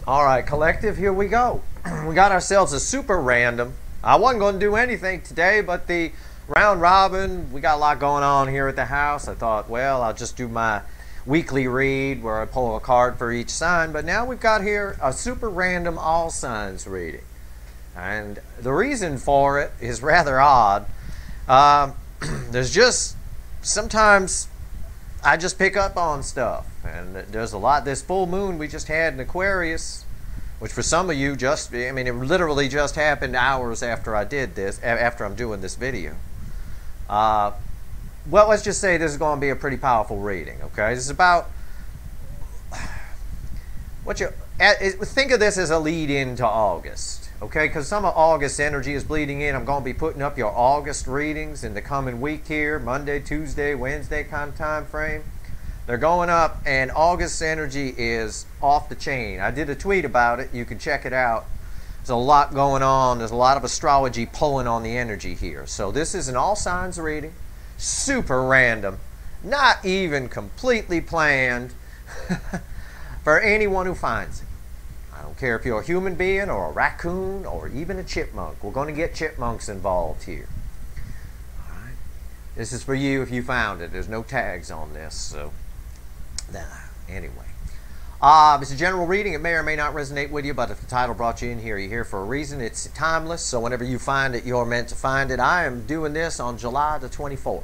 All right, collective, here we go. We got ourselves a super random. I wasn't going to do anything today, but the round robin, we got a lot going on here at the house. I thought, well, I'll just do my weekly read where I pull a card for each sign. But now we've got here a super random all signs reading. And the reason for it is rather odd. There's just, sometimes I just pick up on stuff. And there's a lot. This full moon we just had in Aquarius, which for some of you just, I mean, it literally just happened hours after I did this, after I'm doing this video. Well, let's just say this is going to be a pretty powerful reading, okay? This is about, think of this as a lead into August, okay? Because some of August energy is bleeding in. I'm going to be putting up your August readings in the coming week here, Monday, Tuesday, Wednesday kind of time frame. They're going up, and August energy is off the chain. I did a tweet about it. You can check it out. There's a lot going on. There's a lot of astrology pulling on the energy here. So this is an all signs reading, super random, not even completely planned for anyone who finds it. I don't care if you're a human being or a raccoon or even a chipmunk. We're going to get chipmunks involved here. All right. This is for you if you found it. There's no tags on this, so anyway. It's a general reading. It may or may not resonate with you, but if the title brought you in here, you're here for a reason. It's timeless, so whenever you find it, you're meant to find it. I am doing this on July the 24th,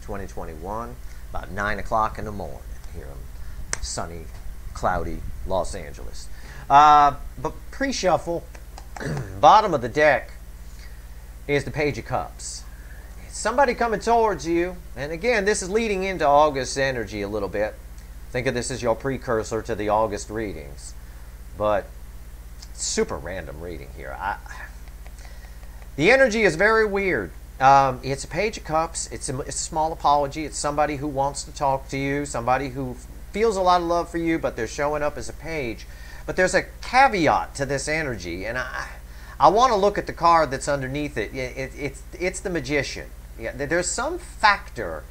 2021, about 9 o'clock in the morning here in sunny, cloudy Los Angeles. But pre-shuffle, bottom of the deck is the Page of Cups. It's somebody coming towards you, and again, this is leading into August energy a little bit. Think of this as your precursor to the August readings. But super random reading here. The energy is very weird. It's a Page of Cups. It's a small apology. It's somebody who wants to talk to you, somebody who feels a lot of love for you, but they're showing up as a page. But there's a caveat to this energy, and I want to look at the card that's underneath it. It's the Magician. Yeah, there's some factor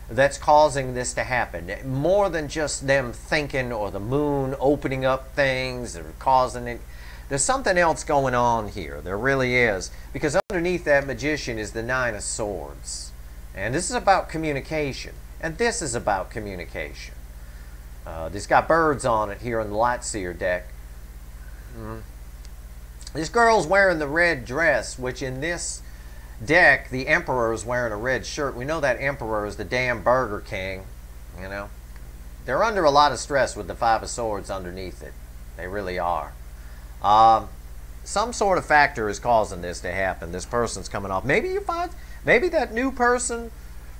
that's causing this to happen, more than just them thinking or the moon opening up things or causing it. There's something else going on here. There really is, because underneath that Magician is the Nine of Swords, and this is about communication, and this is about communication. This got birds on it here on the Lightseer deck. This girl's wearing the red dress, which in this deck, the Emperor is wearing a red shirt. We know that Emperor is the damn Burger King, you know. They're under a lot of stress with the Five of Swords underneath it. They really are. Some sort of factor is causing this to happen. This person's coming off. Maybe you find, maybe that new person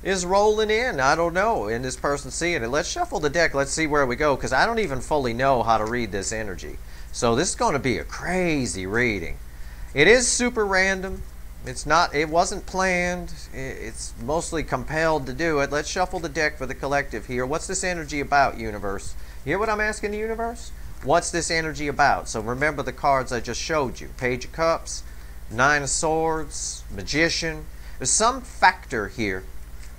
is rolling in. I don't know. And this person's seeing it. Let's shuffle the deck. Let's see where we go, because I don't even fully know how to read this energy. So this is going to be a crazy reading. It is super random. It's not, it wasn't planned. It's mostly compelled to do it. Let's shuffle the deck for the collective here. What's this energy about, universe? You hear what I'm asking the universe? What's this energy about? So remember the cards I just showed you. Page of Cups, Nine of Swords, Magician. There's some factor here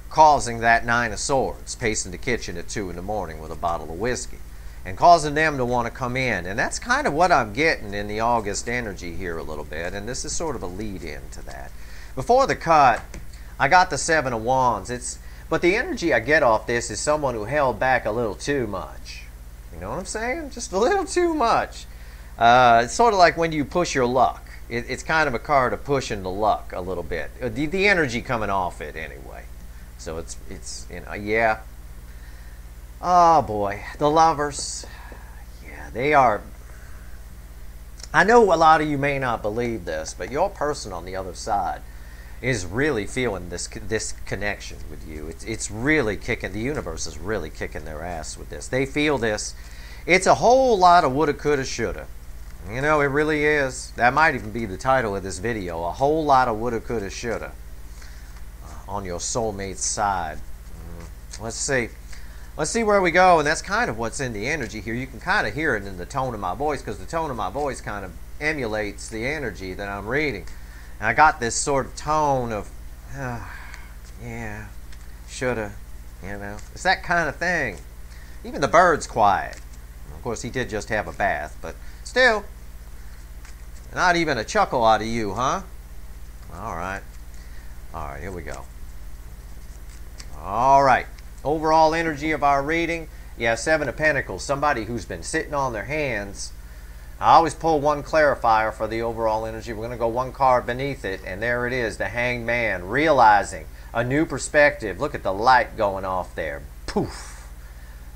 causing that Nine of Swords, pacing the kitchen at 2 in the morning with a bottle of whiskey, and causing them to want to come in. And that's kind of what I'm getting in the August energy here a little bit, and this is sort of a lead-in to that. Before the cut, I got the Seven of Wands. But the energy I get off this is someone who held back a little too much. You know what I'm saying? Just a little too much. It's sort of like when you push your luck. It's kind of a card of pushing the luck a little bit. The energy coming off it anyway. So it's you know, yeah. Oh boy, the Lovers. Yeah, they are. I know a lot of you may not believe this, but your person on the other side is really feeling this connection with you. It's really kicking, the universe is really kicking their ass with this. They feel this. It's a whole lot of woulda, coulda, shoulda. You know, it really is. That might even be the title of this video. A whole lot of woulda, coulda, shoulda on your soulmate's side. Let's see. Let's see where we go, and that's kind of what's in the energy here. You can kind of hear it in the tone of my voice, because the tone of my voice kind of emulates the energy that I'm reading. And I got this sort of tone of, yeah, shoulda, you know. It's that kind of thing. Even the bird's quiet. course, he did just have a bath, but still, not even a chuckle out of you, huh? All right. All right, here we go. All right. Overall energy of our reading. Yeah, Seven of Pentacles. Somebody who's been sitting on their hands. I always pull one clarifier for the overall energy. We're going to go one card beneath it, and there it is, the Hanged Man, realizing a new perspective. Look at the light going off there. Poof.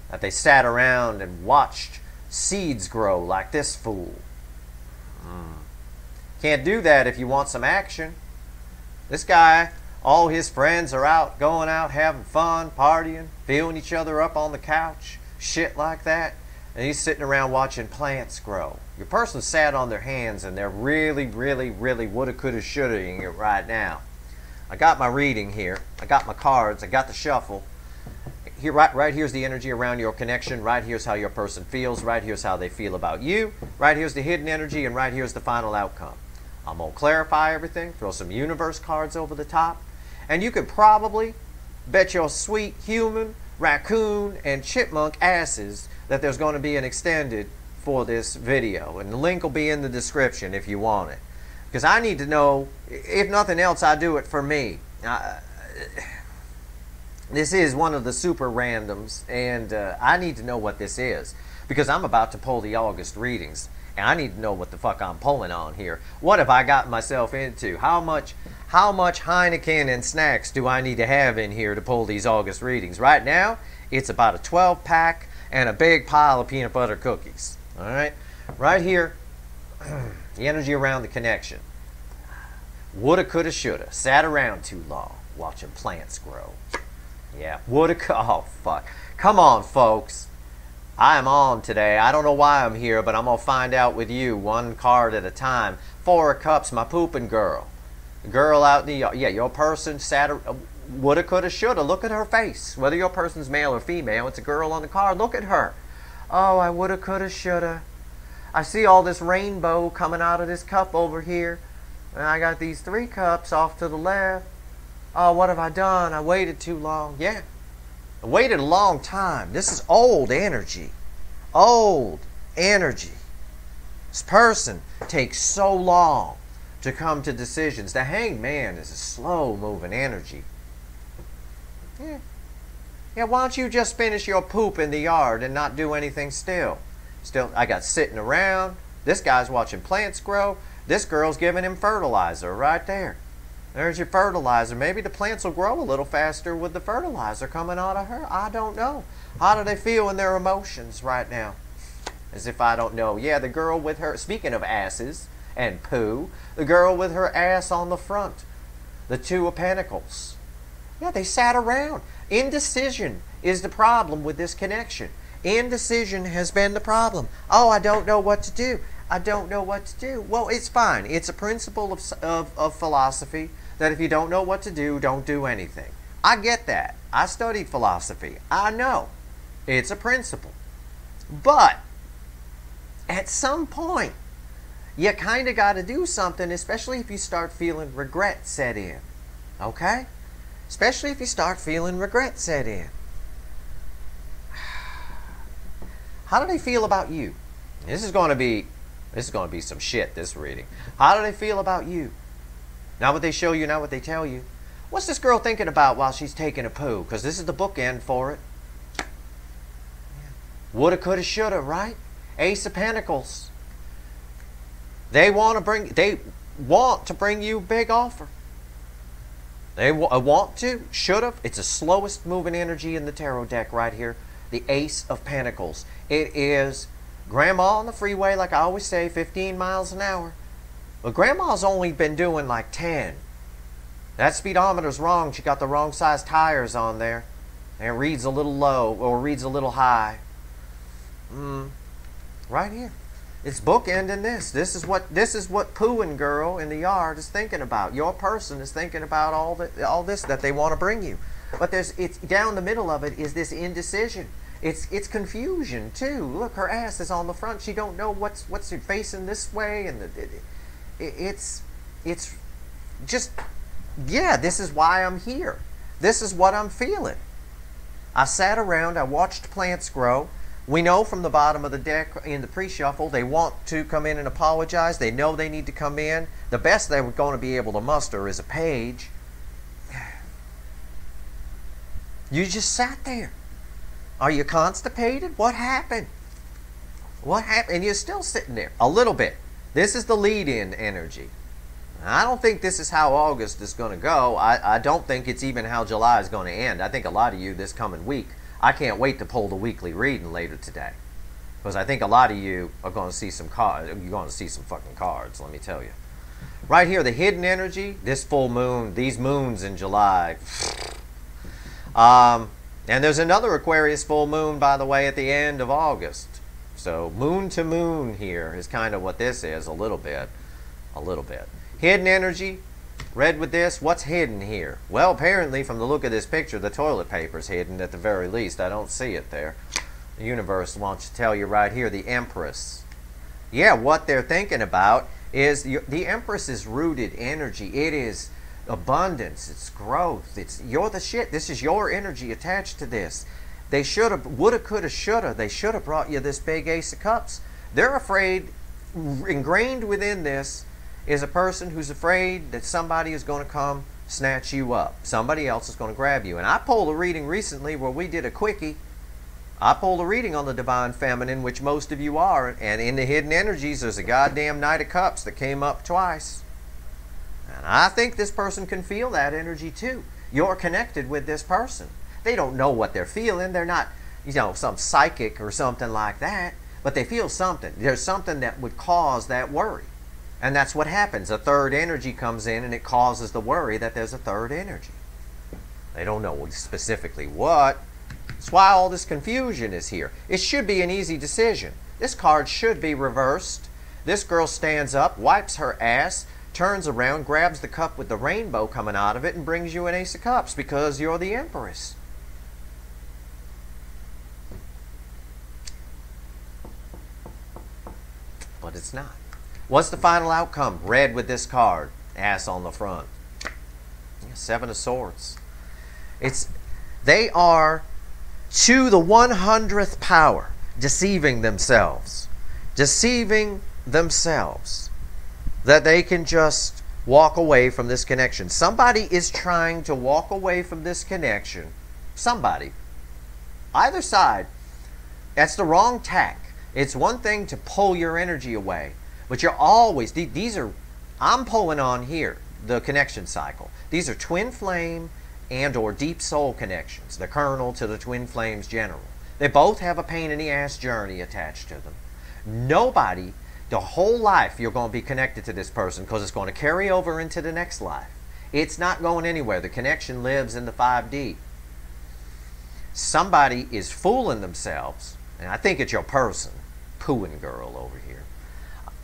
That they sat around and watched seeds grow like this fool. Can't do that if you want some action. This guy, all his friends are out, going out, having fun, partying, feeling each other up on the couch, shit like that. And he's sitting around watching plants grow. Your person sat on their hands and they're really, really, really woulda, coulda, shoulda-ing it right now. I got my reading here. I got my cards. I got the shuffle. Here, right here's the energy around your connection. Right here's how your person feels. Right here's how they feel about you. Right here's the hidden energy, and right here's the final outcome. I'm going to clarify everything, throw some universe cards over the top, and you could probably bet your sweet human, raccoon, and chipmunk asses that there's going to be an extended for this video, and the link will be in the description if you want it. Because I need to know, if nothing else, I do it for me. This is one of the super randoms, and I need to know what this is, because I'm about to pull the August readings. And I need to know what the fuck I'm pulling on here. What have I gotten myself into? How much Heineken and snacks do I need to have in here to pull these August readings? Right now, it's about a 12-pack and a big pile of peanut butter cookies. All right? Right here, the energy around the connection. Woulda, coulda, shoulda. Sat around too long watching plants grow. Yeah, woulda, oh, fuck. Come on, folks. I am on today. I don't know why I'm here, but I'm going to find out with you one card at a time. Four of Cups, my pooping girl. The girl out in the yard. Yeah, your person sat, woulda, coulda, shoulda. Look at her face. Whether your person's male or female, it's a girl on the card. Look at her. Oh, I woulda, coulda, shoulda. I see all this rainbow coming out of this cup over here. And I got these 3 cups off to the left. Oh, what have I done? I waited too long. Yeah. I waited a long time. This is old energy. Old energy. This person takes so long to come to decisions. The Hanged Man is a slow-moving energy. Yeah. Yeah, why don't you just finish your poop in the yard and not do anything still? I got sitting around. This guy's watching plants grow. This girl's giving him fertilizer right there. There's your fertilizer. Maybe the plants will grow a little faster with the fertilizer coming out of her. I don't know. How do they feel in their emotions right now? As if I don't know. Yeah, the girl with her, speaking of asses and poo, the girl with her ass on the front. The 2 of Pentacles. Yeah, they sat around. Indecision is the problem with this connection. Indecision has been the problem. Oh, I don't know what to do. I don't know what to do. Well, it's fine. It's a principle of philosophy that if you don't know what to do, don't do anything. I get that. I studied philosophy. I know. It's a principle. But at some point, you kind of got to do something, especially if you start feeling regret set in. Okay? Especially if you start feeling regret set in. How do they feel about you? This is going to be some shit, this reading. How do they feel about you? Not what they show you, not what they tell you. What's this girl thinking about while she's taking a poo? Because this is the bookend for it. Woulda, coulda, shoulda, right? Ace of Pentacles. They want to bring you a big offer. They want to, shoulda. It's the slowest moving energy in the tarot deck right here. The Ace of Pentacles. It is Grandma on the freeway, like I always say, 15 miles an hour. But Grandma's only been doing like 10. That speedometer's wrong. She got the wrong size tires on there. And it reads a little low or reads a little high. Right here. It's bookending this. This is what pooing girl in the yard is thinking about. Your person is thinking about all this that they want to bring you. But it's down the middle of it is this indecision. It's confusion too. Look, her ass is on the front. She don't know what's facing this way, and it's just, yeah. This is why I'm here. This is what I'm feeling. I sat around. I watched plants grow. We know from the bottom of the deck in the pre-shuffle, they want to come in and apologize. They know they need to come in. The best they were going to be able to muster is a page. You just sat there. Are you constipated? What happened? What happened? And you're still sitting there. A little bit. This is the lead-in energy. I don't think this is how August is going to go. I don't think it's even how July is going to end. I think a lot of you this coming week, I can't wait to pull the weekly reading later today. Because I think a lot of you are going to see some cards. You're going to see some fucking cards, let me tell you. Right here, the hidden energy, this full moon, these moons in July. And there's another Aquarius full moon, by the way, at the end of August. So moon to moon here is kind of what this is, a little bit. A little bit. Hidden energy, read with this, what's hidden here? Well, apparently from the look of this picture, the toilet paper's hidden at the very least. I don't see it there. The universe wants to tell you right here, the Empress. Yeah, what they're thinking about is the Empress is rooted energy. It is abundance. It's growth. You're the shit. This is your energy attached to this. They should have, woulda, coulda, shoulda. They should have brought you this big Ace of Cups. They're afraid, ingrained within this, is a person who's afraid that somebody is going to come snatch you up. Somebody else is going to grab you. And I pulled a reading recently where we did a quickie. I pulled a reading on the Divine Feminine, which most of you are. And in the hidden energies, there's a goddamn Knight of Cups that came up twice. And I think this person can feel that energy too. You're connected with this person. They don't know what they're feeling. They're not, you know, some psychic or something like that. But they feel something. There's something that would cause that worry. And that's what happens. A third energy comes in and it causes the worry that there's a third energy. They don't know specifically what. That's why all this confusion is here. It should be an easy decision. This card should be reversed. This girl stands up, wipes her ass, turns around, grabs the cup with the rainbow coming out of it, and brings you an Ace of Cups because you're the Empress. But it's not. What's the final outcome? Red with this card. Ass on the front. Yeah, Seven of Swords. They are to the 100th power deceiving themselves. Deceiving themselves. That they can just walk away from this connection. Somebody is trying to walk away from this connection. Somebody. Either side. That's the wrong tack. It's one thing to pull your energy away. But you're always, these are, I'm pulling on here, the connection cycle. These are twin flame and or deep soul connections. The kernel to the twin flames general. They both have a pain in the ass journey attached to them. Nobody, the whole life you're going to be connected to this person because it's going to carry over into the next life. It's not going anywhere. The connection lives in the 5D. Somebody is fooling themselves, and I think it's your person, pooing girl over here.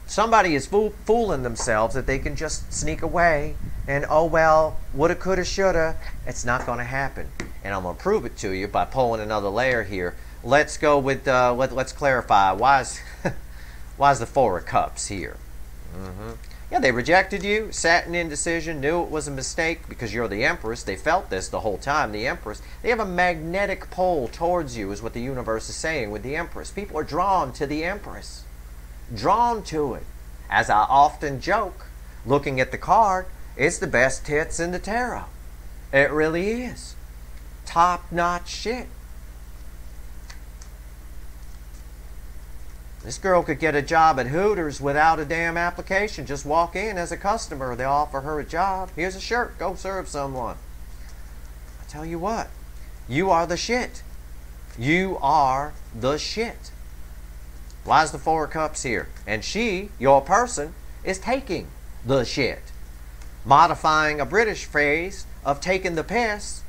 Somebody is fooling themselves that they can just sneak away and, oh well, woulda, coulda, shoulda. It's not going to happen. And I'm going to prove it to you by pulling another layer here. Let's go with, let's clarify. Why is the Four of Cups here? Yeah, they rejected you, sat in indecision, knew it was a mistake because you're the Empress. They felt this the whole time, the Empress. They have a magnetic pull towards you is what the universe is saying with the Empress. People are drawn to the Empress. Drawn to it. As I often joke, looking at the card, it's the best tits in the tarot. It really is. Top-notch shit. This girl could get a job at Hooters without a damn application. Just walk in as a customer. They offer her a job. Here's a shirt. Go serve someone. I tell you what. You are the shit. You are the shit. Why is the Four of Cups here? And she, your person, is taking the shit. Modifying a British phrase of taking the piss.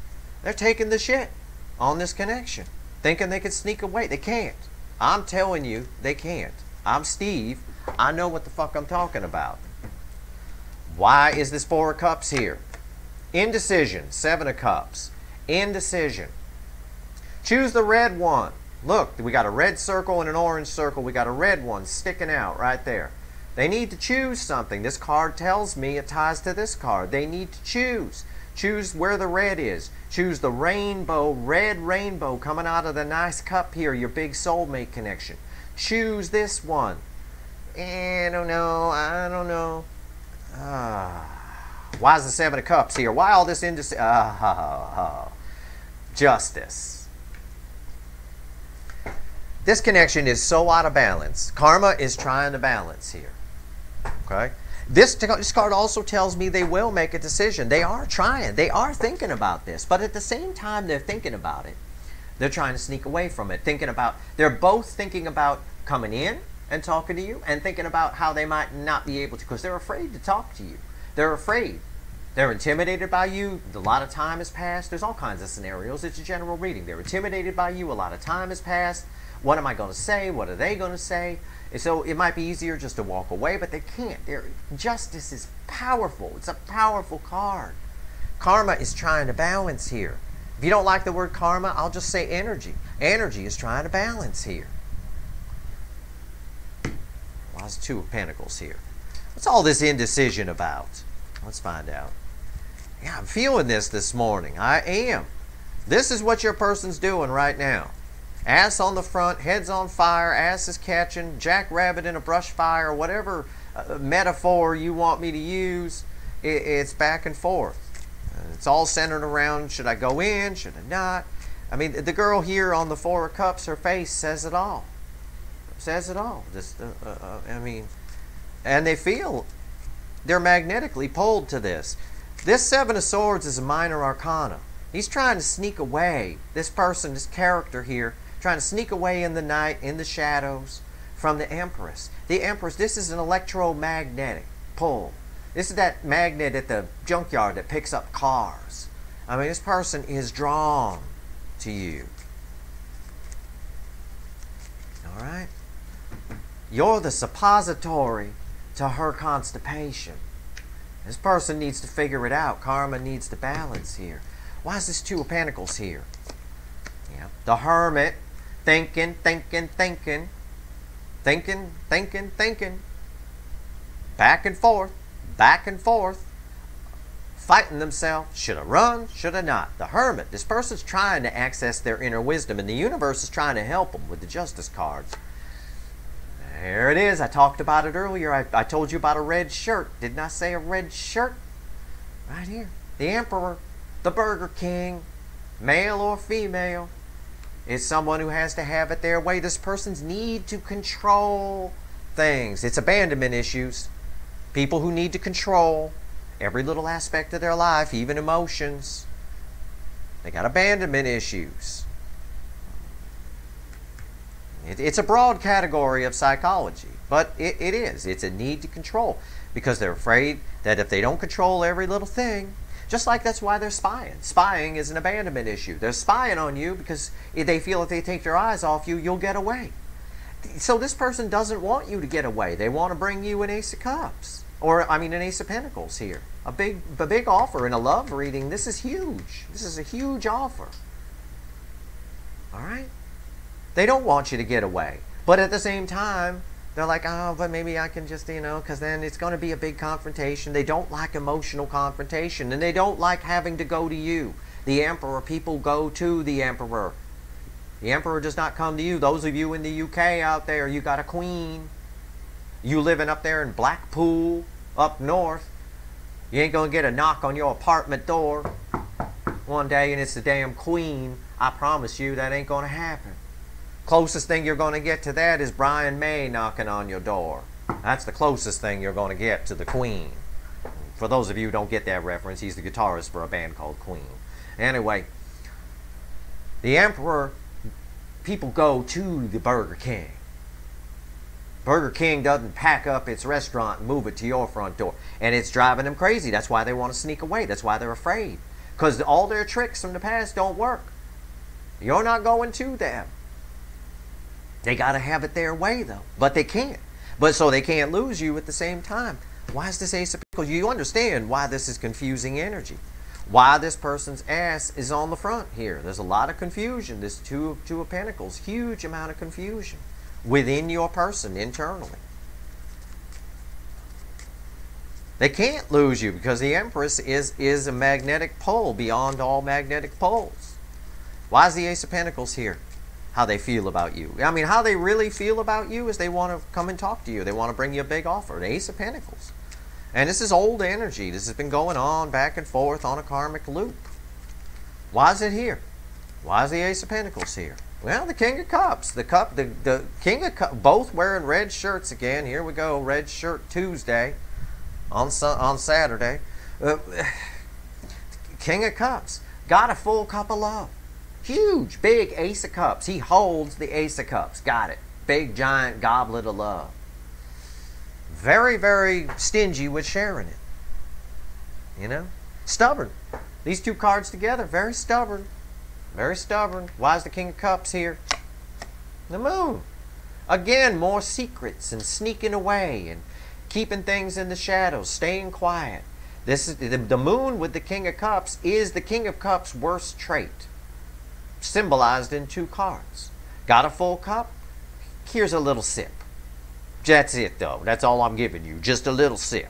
They're taking the shit on this connection. Thinking they can sneak away. They can't. I'm telling you, they can't. I'm Steve. I know what the fuck I'm talking about. Why is this Four of Cups here? Indecision. Seven of Cups. Indecision. Choose the red one. Look, we got a red circle and an orange circle. We got a red one sticking out right there. They need to choose something. This card tells me it ties to this card. They need to choose. Choose where the red is. Choose the rainbow, red rainbow coming out of the nice cup here, your big soulmate connection. Choose this one. I don't know. I don't know. Why is the Seven of Cups here? Why all this indecision? Justice. This connection is so out of balance. Karma is trying to balance here. Okay? This card also tells me they will make a decision. They are trying. They are thinking about this. But at the same time they're thinking about it, they're trying to sneak away from it. They're both thinking about coming in and talking to you and thinking about how they might not be able to, because they're afraid to talk to you. They're afraid. They're intimidated by you. A lot of time has passed. There's all kinds of scenarios. It's a general reading. They're intimidated by you. A lot of time has passed. What am I going to say? What are they going to say? And so it might be easier just to walk away, but they can't. Justice is powerful. It's a powerful card. Karma is trying to balance here. If you don't like the word karma, I'll just say energy. Energy is trying to balance here. Well, there's Two of Pentacles here. What's all this indecision about? Let's find out. Yeah, I'm feeling this morning. I am. This is what your person's doing right now. Ass on the front, head's on fire, ass is catching, jackrabbit in a brush fire, whatever metaphor you want me to use, it's back and forth. It's all centered around, should I go in, should I not? I mean, the girl here on the Four of Cups, her face says it all. Says it all. I mean, and they feel they're magnetically pulled to this. This Seven of Swords is a minor arcana. He's trying to sneak away, this person, this character here, trying to sneak away in the night, in the shadows, from the Empress. The Empress, this is an electromagnetic pull. This is that magnet at the junkyard that picks up cars. I mean, this person is drawn to you. All right? You're the suppository to her constipation. This person needs to figure it out. Karma needs to balance here. Why is this Two of Pentacles here? Yeah. The Hermit. Thinking. Back and forth. Fighting themselves. Should I run? Should I not? The Hermit. This person's trying to access their inner wisdom, and the universe is trying to help them with the Justice cards. There it is. I talked about it earlier. I told you about a red shirt. Didn't I say a red shirt? Right here. The Emperor. The Burger King. Male or female. Is someone who has to have it their way. This person's need to control things. It's abandonment issues. People who need to control every little aspect of their life, even emotions. They got abandonment issues. It's a broad category of psychology, but it is. It's a need to control because they're afraid that if they don't control every little thing, just like that's why they're spying. Spying is an abandonment issue. They're spying on you because if they feel if they take their eyes off you, you'll get away. So this person doesn't want you to get away. They want to bring you an Ace of Cups. Or, I mean, an Ace of Pentacles here. A big offer in a love reading. This is huge. This is a huge offer. All right? They don't want you to get away. But at the same time, they're like, oh, but maybe I can just, because then it's going to be a big confrontation. They don't like emotional confrontation, and they don't like having to go to you. The Emperor, people go to the Emperor. The Emperor does not come to you. Those of you in the UK out there, you got a queen. You living up there in Blackpool, up north, you ain't going to get a knock on your apartment door one day and it's the damn queen. I promise you that ain't going to happen. Closest thing you're going to get to that is Brian May knocking on your door. That's the closest thing you're going to get to the Queen. For those of you who don't get that reference, he's the guitarist for a band called Queen. Anyway, the Emperor, people go to the Burger King. Burger King doesn't pack up its restaurant and move it to your front door. And it's driving them crazy. That's why they want to sneak away. That's why they're afraid. Because all their tricks from the past don't work. You're not going to them. They got to have it their way, though. But they can't. But so they can't lose you at the same time. Why is this Ace of Pentacles? You understand why this is confusing energy. Why this person's ass is on the front here. There's a lot of confusion. This Two of Pentacles. Huge amount of confusion within your person internally. They can't lose you because the Empress is a magnetic pole beyond all magnetic poles. Why is the Ace of Pentacles here? How they feel about you. I mean, how they really feel about you is they want to come and talk to you. They want to bring you a big offer. The Ace of Pentacles. And this is old energy. This has been going on back and forth on a karmic loop. Why is it here? Why is the Ace of Pentacles here? Well, the King of Cups. The King of Cups, both wearing red shirts again. Here we go, Red Shirt Tuesday on Saturday. King of Cups. Got a full cup of love. Huge, big Ace of Cups. He holds the Ace of Cups. Got it. Big, giant goblet of love. Very, very stingy with sharing it. You know? Stubborn. These two cards together, very stubborn. Very stubborn. Why is the King of Cups here? The Moon. Again, more secrets and sneaking away and keeping things in the shadows, staying quiet. This is the Moon with the King of Cups is the King of Cups' worst trait. Symbolized in two cards. Got a full cup? Here's a little sip. That's it, though. That's all I'm giving you. Just a little sip.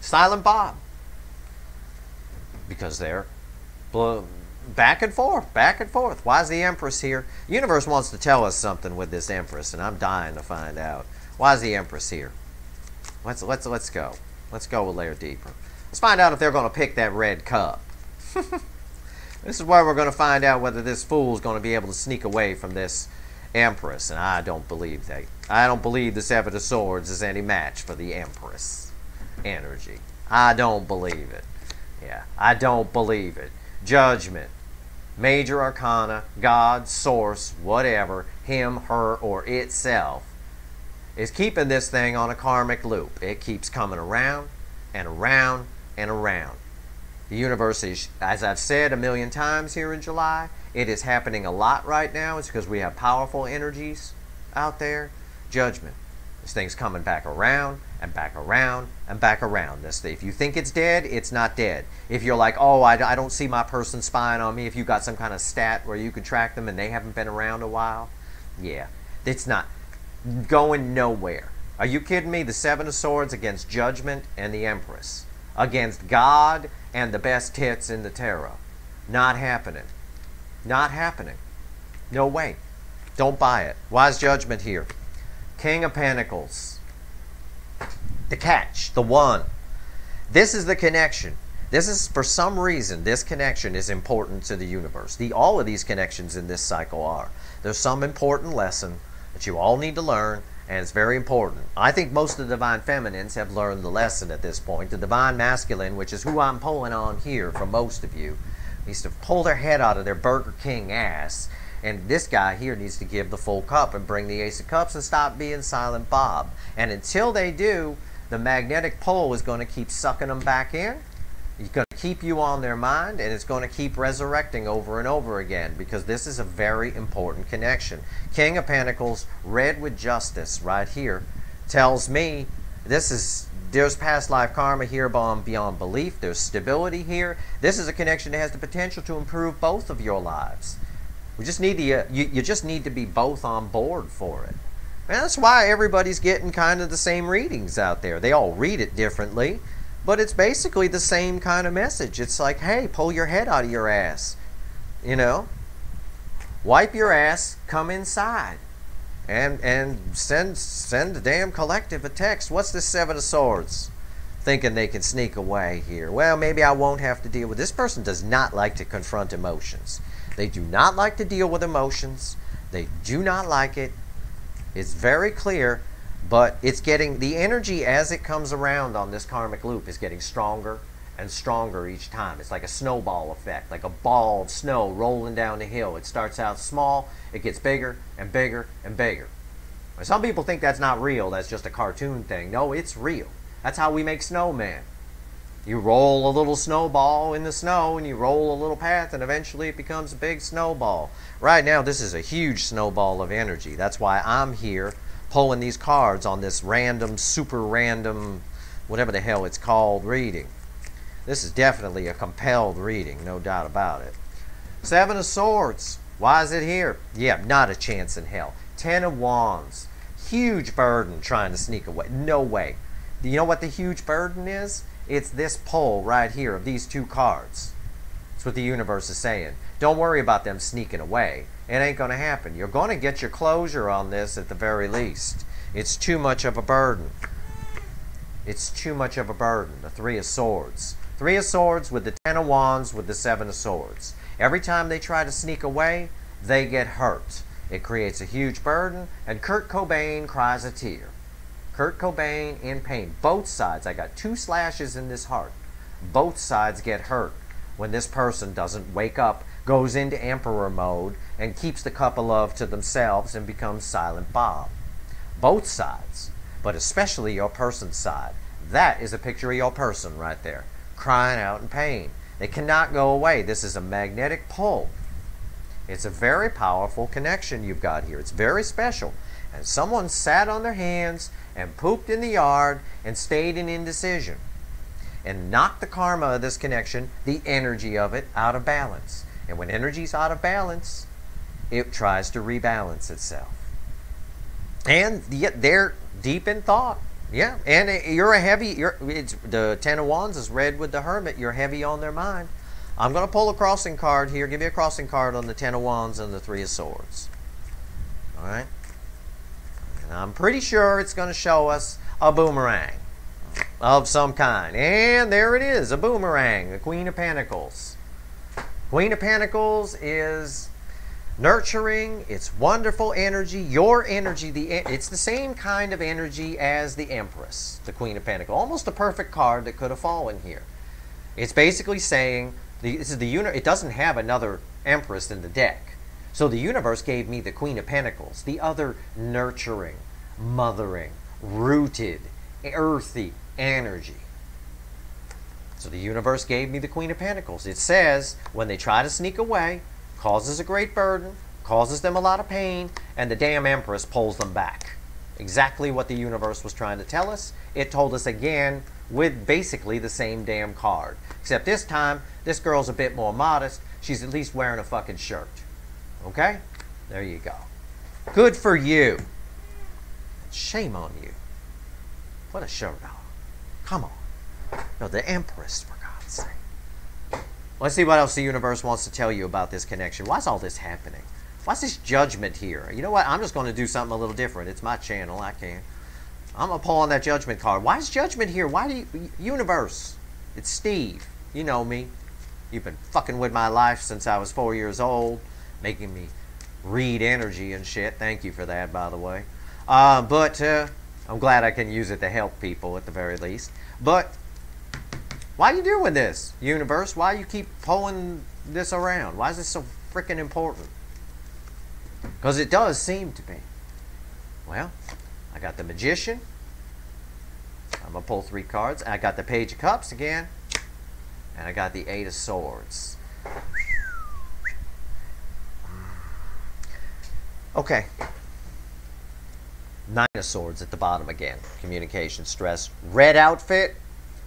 Silent Bob. Because they're back and forth, back and forth. Why is the Empress here? The universe wants to tell us something with this Empress, and I'm dying to find out. Why is the Empress here? Let's go. Let's go a layer deeper. Let's find out if they're going to pick that red cup. This is where we're going to find out whether this fool is going to be able to sneak away from this Empress, and I don't believe that. I don't believe the Seven of Swords is any match for the Empress energy. I don't believe it. Yeah, I don't believe it. Judgment, Major Arcana, God, Source, whatever, him, her, or itself, is keeping this thing on a karmic loop. It keeps coming around and around and around. The universe is, as I've said a million times here in July, it is happening a lot right now. It's because we have powerful energies out there. Judgment. This thing's coming back around and back around and back around. If you think it's dead, it's not dead. If you're like, oh, I don't see my person spying on me, if you got some kind of stat where you can track them and they haven't been around a while, yeah, it's not going nowhere. Are you kidding me? The Seven of Swords against Judgment and the Empress. Against God and the best hits in the tarot. Not happening. Not happening. No way. Don't buy it. Why is Judgment here? King of Pentacles. The catch. The one. This is the connection. This is, for some reason, this connection is important to the universe. All of these connections in this cycle are. There's some important lesson that you all need to learn, and it's very important. I think most of the Divine Feminines have learned the lesson at this point. The Divine Masculine, which is who I'm pulling on here for most of you, needs to pull their head out of their Burger King ass. And this guy here needs to give the full cup and bring the Ace of Cups and stop being Silent Bob. And until they do, the magnetic pole is going to keep sucking them back in. It's going to keep you on their mind, and it's going to keep resurrecting over and over again, because this is a very important connection. King of Pentacles, red with justice right here, tells me there's past life karma here beyond belief. There's stability here. This is a connection that has the potential to improve both of your lives. We just need to, you just need to be both on board for it. And that's why everybody's getting kind of the same readings out there. They all read it differently, but it's basically the same kind of message. It's like, hey, pull your head out of your ass. You know? Wipe your ass, come inside. And send the damn collective a text. What's this Seven of Swords? Thinking they can sneak away here. Well, maybe I won't have to deal with this. Person does not like to confront emotions. They do not like to deal with emotions. They do not like it. It's very clear, but it's getting, the energy as it comes around on this karmic loop is getting stronger and stronger each time. It's like a snowball effect, like a ball of snow rolling down the hill. It starts out small, it gets bigger and bigger and bigger. And some people think that's not real, that's just a cartoon thing. No, it's real. That's how we make snowmen. You roll a little snowball in the snow and you roll a little path and eventually it becomes a big snowball. Right now this is a huge snowball of energy. That's why I'm here pulling these cards on this random, super random, whatever the hell it's called, reading. This is definitely a compelled reading, no doubt about it. Seven of Swords. Why is it here? Yeah, not a chance in hell. Ten of Wands. huge burden trying to sneak away. No way. Do you know what the huge burden is? It's this pull right here of these two cards. That's what the universe is saying. Don't worry about them sneaking away. It ain't going to happen. You're going to get your closure on this at the very least. It's too much of a burden. It's too much of a burden. The Three of Swords. Three of Swords with the Ten of Wands with the Seven of Swords. Every time they try to sneak away, they get hurt. It creates a huge burden, and Kurt Cobain cries a tear. Kurt Cobain in pain. Both sides. I got 2 slashes in this heart. Both sides get hurt when this person doesn't wake up, goes into Emperor mode, and keeps the cup of love to themselves and becomes Silent Bob. Both sides, but especially your person's side. That is a picture of your person right there, crying out in pain. They cannot go away. This is a magnetic pull. It's a very powerful connection you've got here. It's very special. And someone sat on their hands and pooped in the yard and stayed in indecision and knocked the karma of this connection, the energy of it, out of balance. And when energy's out of balance, it tries to rebalance itself. And yet they're deep in thought. Yeah, and you're a heavy, it's the Ten of Wands is red with the Hermit. You're heavy on their mind. I'm going to pull a crossing card here. Give me a crossing card on the Ten of Wands and the Three of Swords. All right? And I'm pretty sure it's going to show us a boomerang of some kind. And there it is, a boomerang, the Queen of Pentacles. Queen of Pentacles is nurturing, it's wonderful energy, your energy, it's the same kind of energy as the Empress, the Queen of Pentacles. Almost a perfect card that could have fallen here. It's basically saying, it doesn't have another Empress in the deck. So the universe gave me the Queen of Pentacles, the other nurturing, mothering, rooted, earthy energy. So the universe gave me the Queen of Pentacles. It says, when they try to sneak away, causes a great burden, causes them a lot of pain, and the damn Empress pulls them back. Exactly what the universe was trying to tell us. It told us again with basically the same damn card. Except this time, this girl's a bit more modest. She's at least wearing a fucking shirt. Okay? There you go. Good for you. Shame on you. Put a shirt on. Come on. No, the Empress, for God's sake. Let's see what else the universe wants to tell you about this connection. Why is all this happening? Why's this judgment here? You know what? I'm just going to do something a little different. It's my channel. I can. I'm going to pull on that judgment card. Why is judgment here? Why do you... Universe. It's Steve. You know me. You've been fucking with my life since I was 4 years old. Making me read energy and shit. Thank you for that, by the way. But I'm glad I can use it to help people at the very least. But... why are you doing this, universe? Why you keep pulling this around? Why is this so freaking important? Because it does seem to be. Well, I got the Magician. I'm going to pull 3 cards. I got the Page of Cups again. And I got the Eight of Swords. Okay. 9 of Swords at the bottom again. Communication, stress. Red outfit.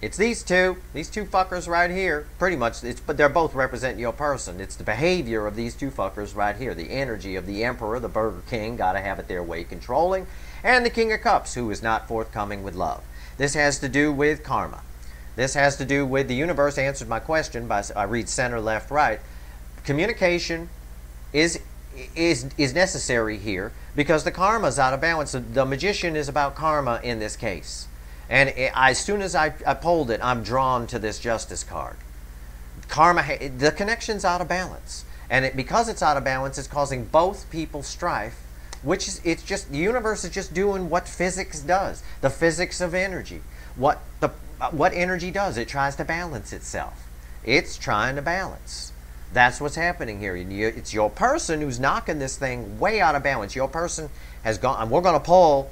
It's these two fuckers right here. Pretty much, but they're both representing your person. It's the behavior of these two fuckers right here. The energy of the Emperor, the Burger King, gotta have it their way controlling. And the King of Cups, who is not forthcoming with love. This has to do with karma. This has to do with, the universe answered my question by, I read center, left, right. Communication is necessary here because the karma's out of balance. The Magician is about karma in this case. And as soon as I pulled it, I'm drawn to this Justice card. Karma, the connection's out of balance. And because it's out of balance, it's causing both people strife, which is, it's just, the universe is just doing what physics does. The physics of energy. What energy does, it tries to balance itself. It's trying to balance. That's what's happening here. It's your person who's knocking this thing way out of balance. Your person has gone, and we're going to pull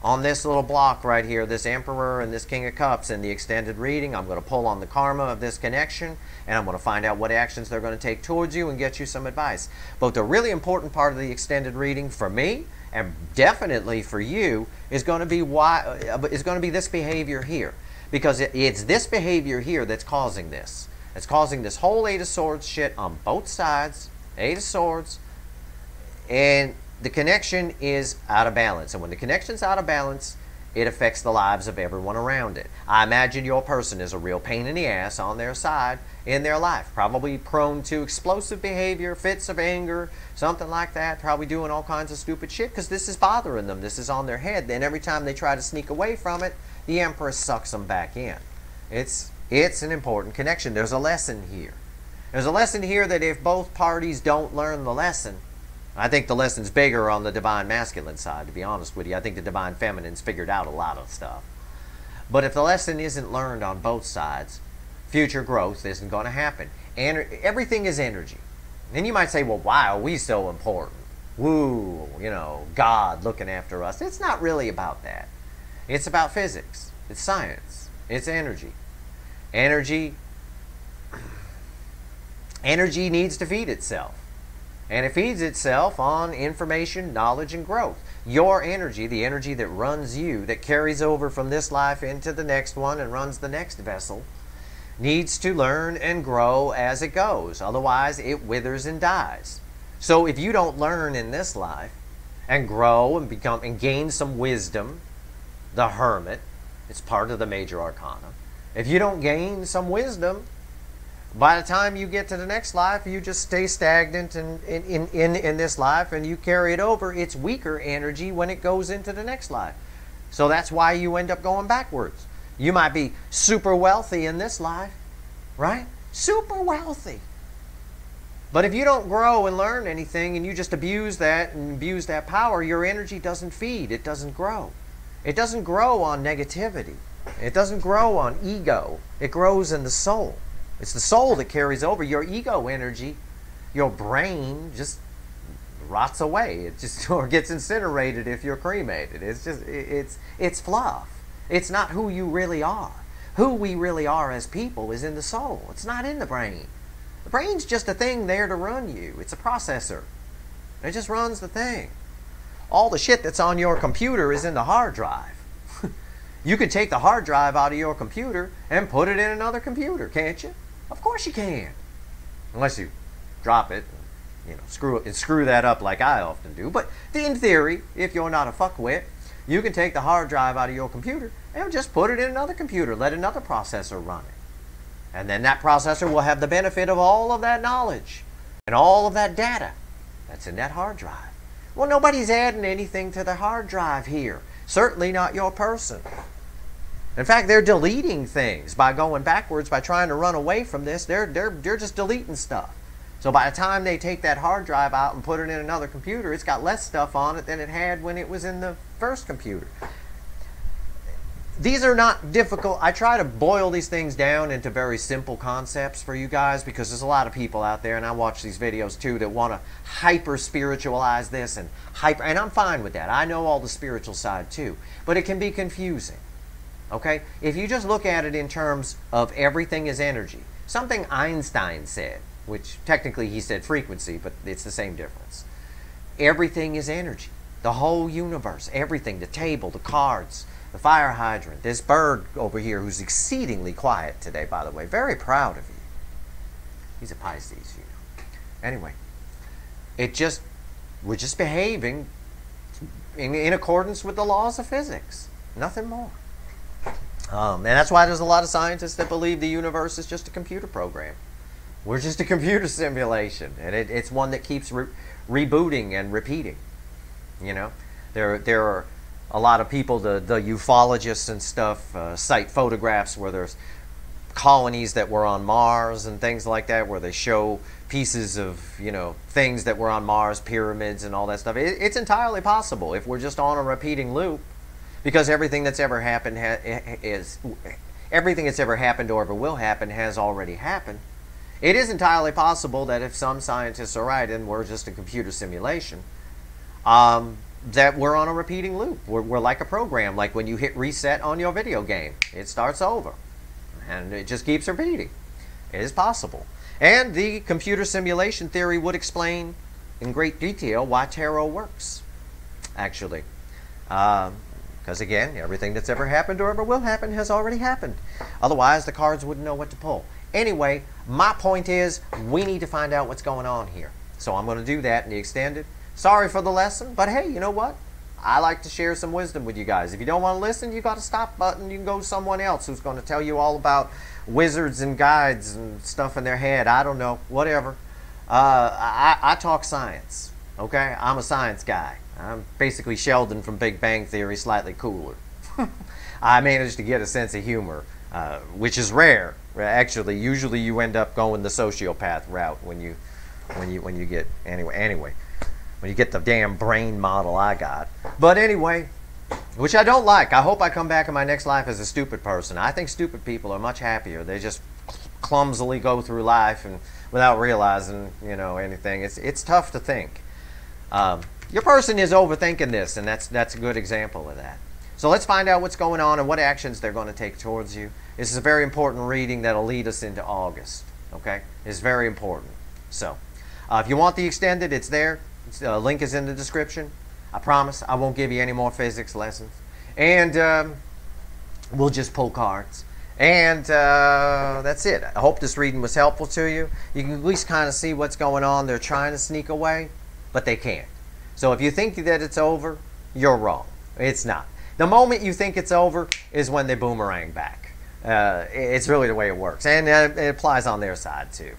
on this little block right here, this Emperor and this King of Cups in the extended reading. I'm going to pull on the karma of this connection, and I'm going to find out what actions they're going to take towards you and get you some advice. But the really important part of the extended reading for me, and definitely for you, is going to be this behavior here. Because it's this behavior here that's causing this. It's causing this whole Eight of Swords shit on both sides. Eight of Swords. And the connection is out of balance. And when the connection's out of balance, it affects the lives of everyone around it. I imagine your person is a real pain in the ass on their side in their life. Probably prone to explosive behavior, fits of anger, something like that. Probably doing all kinds of stupid shit because this is bothering them. This is on their head. Then every time they try to sneak away from it, the Empress sucks them back in. It's an important connection. There's a lesson here. There's a lesson here that if both parties don't learn the lesson, I think the lesson's bigger on the divine masculine side, to be honest with you. I think the divine feminine's figured out a lot of stuff. But if the lesson isn't learned on both sides, future growth isn't going to happen. And everything is energy. And you might say, well, why are we so important? Woo, God looking after us. It's not really about that. It's about physics. It's science. It's energy. Energy needs to feed itself. And it feeds itself on information, knowledge, and growth. Your energy, the energy that runs you, that carries over from this life into the next one and runs the next vessel, needs to learn and grow as it goes. Otherwise, it withers and dies. So if you don't learn in this life and grow and gain some wisdom, the Hermit, it's part of the major arcana. If you don't gain some wisdom, by the time you get to the next life, you just stay stagnant in this life and you carry it over. It's weaker energy when it goes into the next life. So that's why you end up going backwards. You might be super wealthy in this life, right? Super wealthy. But if you don't grow and learn anything and you just abuse that and abuse that power, your energy doesn't feed. It doesn't grow. It doesn't grow on negativity. It doesn't grow on ego. It grows in the soul. It's the soul that carries over. Your ego energy, your brain just rots away. It just or gets incinerated if you're cremated. It's just it's fluff. It's not who you really are. Who we really are as people is in the soul. It's not in the brain. The brain's just a thing there to run you. It's a processor. It just runs the thing. All the shit that's on your computer is in the hard drive. You could take the hard drive out of your computer and put it in another computer, can't you? Of course you can. Unless you drop it, screw that up like I often do. But in theory, if you're not a fuckwit, you can take the hard drive out of your computer and just put it in another computer. Let another processor run it. And then that processor will have the benefit of all of that knowledge and all of that data that's in that hard drive. Well, nobody's adding anything to the hard drive here. Certainly not your person. In fact, they're deleting things by going backwards, by trying to run away from this. They're just deleting stuff. So by the time they take that hard drive out and put it in another computer, it's got less stuff on it than it had when it was in the first computer. These are not difficult. I try to boil these things down into very simple concepts for you guys because there's a lot of people out there, and I watch these videos too, that want to hyper-spiritualize this and I'm fine with that. I know all the spiritual side too, but it can be confusing. Okay? If you just look at it in terms of everything is energy, something Einstein said, which technically he said frequency, but it's the same difference. Everything is energy. The whole universe, everything, the table, the cards, the fire hydrant, this bird over here who's exceedingly quiet today, by the way. Very proud of you. He's a Pisces, Anyway, we're just behaving in accordance with the laws of physics. Nothing more. And that's why there's a lot of scientists that believe the universe is just a computer program. We're just a computer simulation, and it's one that keeps rebooting and repeating. There are a lot of people, the ufologists and stuff, cite photographs where there's colonies that were on Mars and things like that, where they show pieces of things that were on Mars, pyramids and all that stuff. It's entirely possible if we're just on a repeating loop. Because everything that's ever happened everything that's ever happened or ever will happen has already happened. It is entirely possible that if some scientists are right and we're just a computer simulation, that we're on a repeating loop. We're like a program, like when you hit reset on your video game. It starts over, and it just keeps repeating. It is possible. And the computer simulation theory would explain in great detail why tarot works, actually. Because again, everything that's ever happened or ever will happen has already happened. Otherwise, the cards wouldn't know what to pull. Anyway, my point is, we need to find out what's going on here. So I'm going to do that in the extended. Sorry for the lesson, but hey, you know what? I like to share some wisdom with you guys. If you don't want to listen, you got a stop button. You can go to someone else who's going to tell you all about wizards and guides and stuff in their head. I don't know, whatever. I talk science, okay? I'm a science guy. I'm basically Sheldon from Big Bang Theory, slightly cooler. I managed to get a sense of humor, which is rare. Actually, usually you end up going the sociopath route when you get anyway. When you get the damn brain model I got. But anyway, which I don't like. I hope I come back in my next life as a stupid person. I think stupid people are much happier. They just clumsily go through life and without realizing, anything. It's tough to think. Your person is overthinking this, and that's a good example of that. So let's find out what's going on and what actions they're going to take towards you. This is a very important reading that'll lead us into August. Okay? It's very important. So, if you want the extended, it's there. Link is in the description. I promise I won't give you any more physics lessons. And we'll just pull cards. And that's it. I hope this reading was helpful to you. You can at least kind of see what's going on. They're trying to sneak away, but they can't. So if you think that it's over, you're wrong. It's not. The moment you think it's over is when they boomerang back. It's really the way it works. And it applies on their side too.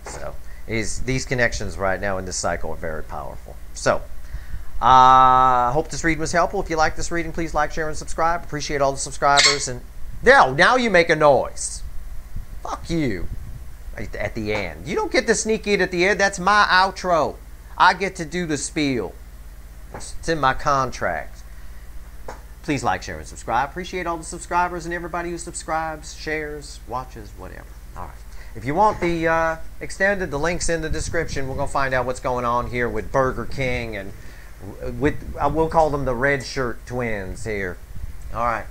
So these connections right now in this cycle are very powerful. So I hope this reading was helpful. If you like this reading, please like, share, and subscribe. Appreciate all the subscribers. And now you make a noise. Fuck you. At the end. You don't get to sneak in at the end. That's my outro. I get to do the spiel. It's in my contract. Please like, share, and subscribe. Appreciate all the subscribers and everybody who subscribes, shares, watches, whatever. All right. If you want the extended, the link's in the description. We're going to find out what's going on here with Burger King and we'll call them the Red Shirt Twins here. All right.